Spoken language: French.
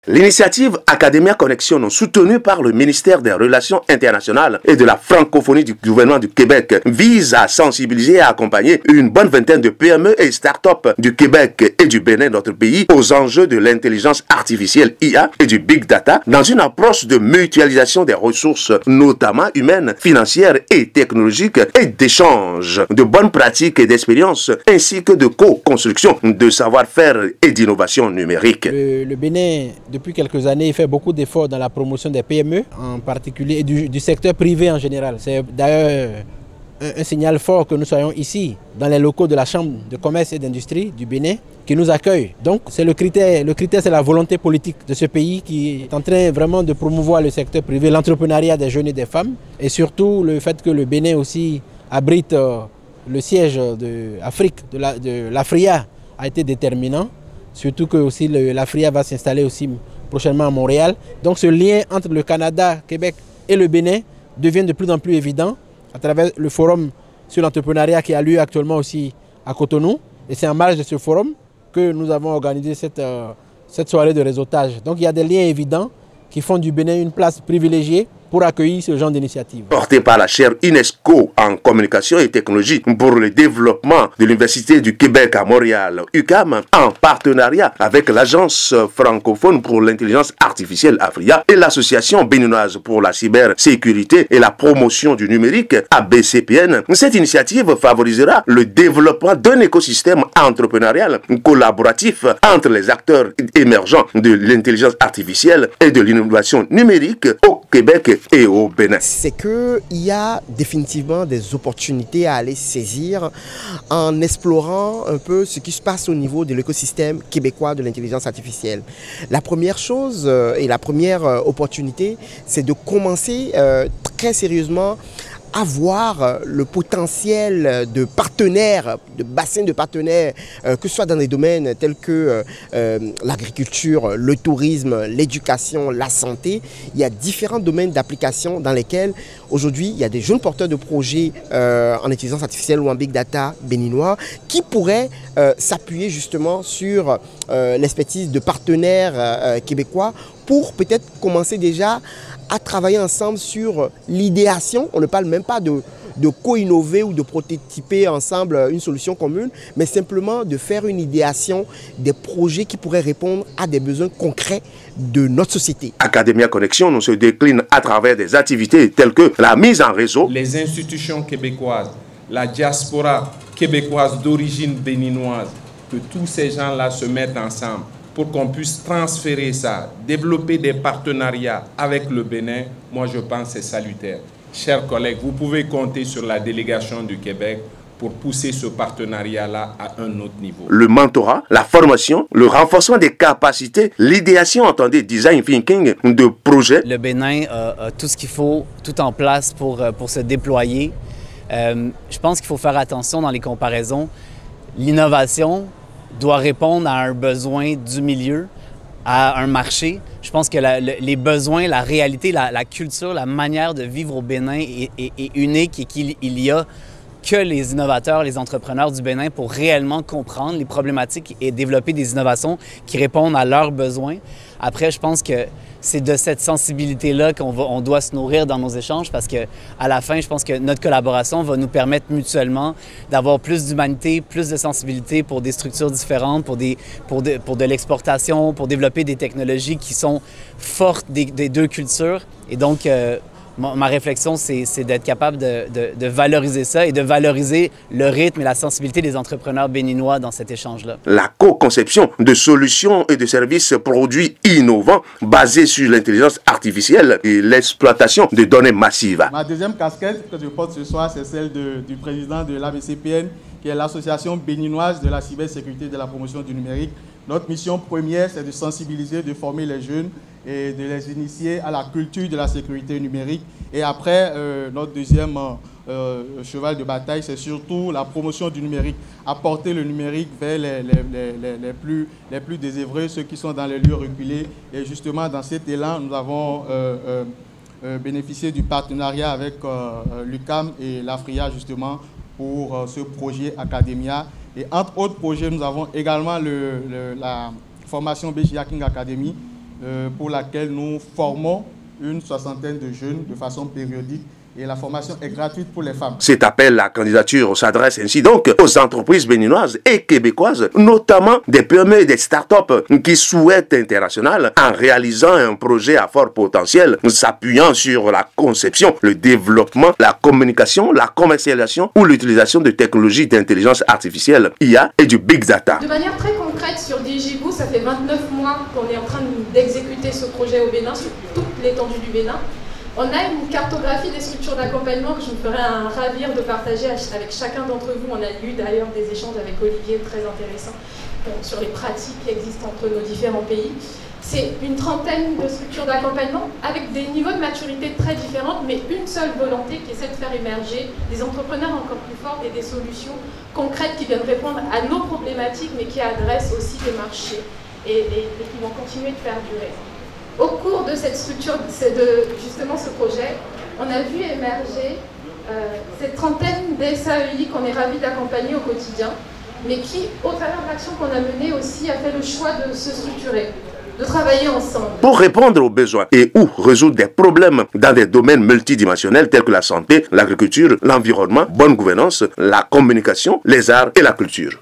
L'initiative Academia Connexion, soutenue par le ministère des Relations internationales et de la francophonie du gouvernement du Québec, vise à sensibiliser et à accompagner une bonne vingtaine de PME et start-up du Québec et du Bénin, notre pays, aux enjeux de l'intelligence artificielle IA et du big data dans une approche de mutualisation des ressources, notamment humaines, financières et technologiques, et d'échange de bonnes pratiques et d'expériences, ainsi que de co-construction de savoir-faire et d'innovation numérique. Le Bénin, depuis quelques années, fait beaucoup d'efforts dans la promotion des PME, en particulier, et du secteur privé en général. C'est d'ailleurs un signal fort que nous soyons ici, dans les locaux de la Chambre de commerce et d'industrie du Bénin, qui nous accueille. Donc, c'est le critère, c'est la volonté politique de ce pays qui est en train vraiment de promouvoir le secteur privé, l'entrepreneuriat des jeunes et des femmes, et surtout le fait que le Bénin aussi abrite le siège de l'Afria a été déterminant. Surtout que aussi l'Afria va s'installer aussi prochainement à Montréal. Donc ce lien entre le Canada, Québec et le Bénin devient de plus en plus évident à travers le forum sur l'entrepreneuriat qui a lieu actuellement aussi à Cotonou. Et c'est en marge de ce forum que nous avons organisé cette soirée de réseautage. Donc il y a des liens évidents qui font du Bénin une place privilégiée pour accueillir ce genre d'initiative. Porté par la chaire UNESCO en communication et technologie pour le développement de l'Université du Québec à Montréal, UQAM, en partenariat avec l'Agence francophone pour l'intelligence artificielle AFRIA et l'Association béninoise pour la cybersécurité et la promotion du numérique, ABCPN, cette initiative favorisera le développement d'un écosystème entrepreneurial collaboratif entre les acteurs émergents de l'intelligence artificielle et de l'innovation numérique au Québec et au Bénin. C'est qu'il y a définitivement des opportunités à aller saisir en explorant un peu ce qui se passe au niveau de l'écosystème québécois de l'intelligence artificielle. La première chose et la première opportunité, c'est de commencer très sérieusement à voir le potentiel de partenaires, de bassins de partenaires, que ce soit dans des domaines tels que l'agriculture, le tourisme, l'éducation, la santé. Il y a différents domaines d'application dans lesquels aujourd'hui il y a des jeunes porteurs de projets en intelligence artificielle ou en big data béninois qui pourraient s'appuyer justement sur l'expertise de partenaires québécois pour peut-être commencer déjà à travailler ensemble sur l'idéation. On ne parle même pas de co-innover ou de prototyper ensemble une solution commune, mais simplement de faire une idéation des projets qui pourraient répondre à des besoins concrets de notre société. Academia Connexion se décline à travers des activités telles que la mise en réseau, les institutions québécoises, la diaspora québécoise d'origine béninoise, que tous ces gens-là se mettent ensemble pour qu'on puisse transférer ça, développer des partenariats avec le Bénin, moi je pense que c'est salutaire. Chers collègues, vous pouvez compter sur la délégation du Québec pour pousser ce partenariat-là à un autre niveau. Le mentorat, la formation, le renforcement des capacités, l'idéation, entendez, design thinking de projets. Le Bénin a tout ce qu'il faut, tout en place pour se déployer. Je pense qu'il faut faire attention dans les comparaisons. L'innovation doit répondre à un besoin du milieu, à un marché. Je pense que les besoins, la réalité, la culture, la manière de vivre au Bénin est unique et qu'il y a que les innovateurs, les entrepreneurs du Bénin pour réellement comprendre les problématiques et développer des innovations qui répondent à leurs besoins. Après, je pense que c'est de cette sensibilité-là qu'on doit se nourrir dans nos échanges parce qu'à la fin, je pense que notre collaboration va nous permettre mutuellement d'avoir plus d'humanité, plus de sensibilité pour des structures différentes, pour de l'exportation, pour développer des technologies qui sont fortes des deux cultures. Et donc, ma réflexion, c'est d'être capable de valoriser ça et de valoriser le rythme et la sensibilité des entrepreneurs béninois dans cet échange-là. La co-conception de solutions et de services produits innovants basés sur l'intelligence artificielle et l'exploitation de données massives. Ma deuxième casquette que je porte ce soir, c'est celle du président de l'ABCPN, qui est l'Association béninoise de la cybersécurité et de la promotion du numérique. Notre mission première, c'est de sensibiliser, de former les jeunes et de les initier à la culture de la sécurité numérique. Et après, notre deuxième cheval de bataille, c'est surtout la promotion du numérique. Apporter le numérique vers les plus désœuvrés, ceux qui sont dans les lieux reculés. Et justement, dans cet élan, nous avons bénéficié du partenariat avec l'UQAM et l'AFRIA, justement, pour ce projet Academia. Et entre autres projets, nous avons également la formation BG Hacking Academy, pour laquelle nous formons une soixantaine de jeunes de façon périodique. Et la formation est gratuite pour les femmes. Cet appel à candidature s'adresse ainsi donc aux entreprises béninoises et québécoises, notamment des PME et des startups qui souhaitent international en réalisant un projet à fort potentiel, s'appuyant sur la conception, le développement, la communication, la commercialisation ou l'utilisation de technologies d'intelligence artificielle, IA et du Big Data. De manière très concrète, sur Digiboo, ça fait 29 mois qu'on est en train d'exécuter ce projet au Bénin, sur toute l'étendue du Bénin. On a une cartographie des structures d'accompagnement que je me ferais un ravir de partager avec chacun d'entre vous. On a eu d'ailleurs des échanges avec Olivier très intéressants sur les pratiques qui existent entre nos différents pays. C'est une trentaine de structures d'accompagnement avec des niveaux de maturité très différents, mais une seule volonté qui essaie de faire émerger des entrepreneurs encore plus forts et des solutions concrètes qui viennent répondre à nos problématiques, mais qui adressent aussi des marchés et qui vont continuer de perdurer. Au cours de cette structure, justement ce projet, on a vu émerger cette trentaine d'SAEI qu'on est ravis d'accompagner au quotidien, mais qui, au travers de l'action qu'on a menée aussi, a fait le choix de se structurer, de travailler ensemble. Pour répondre aux besoins et ou résoudre des problèmes dans des domaines multidimensionnels tels que la santé, l'agriculture, l'environnement, bonne gouvernance, la communication, les arts et la culture.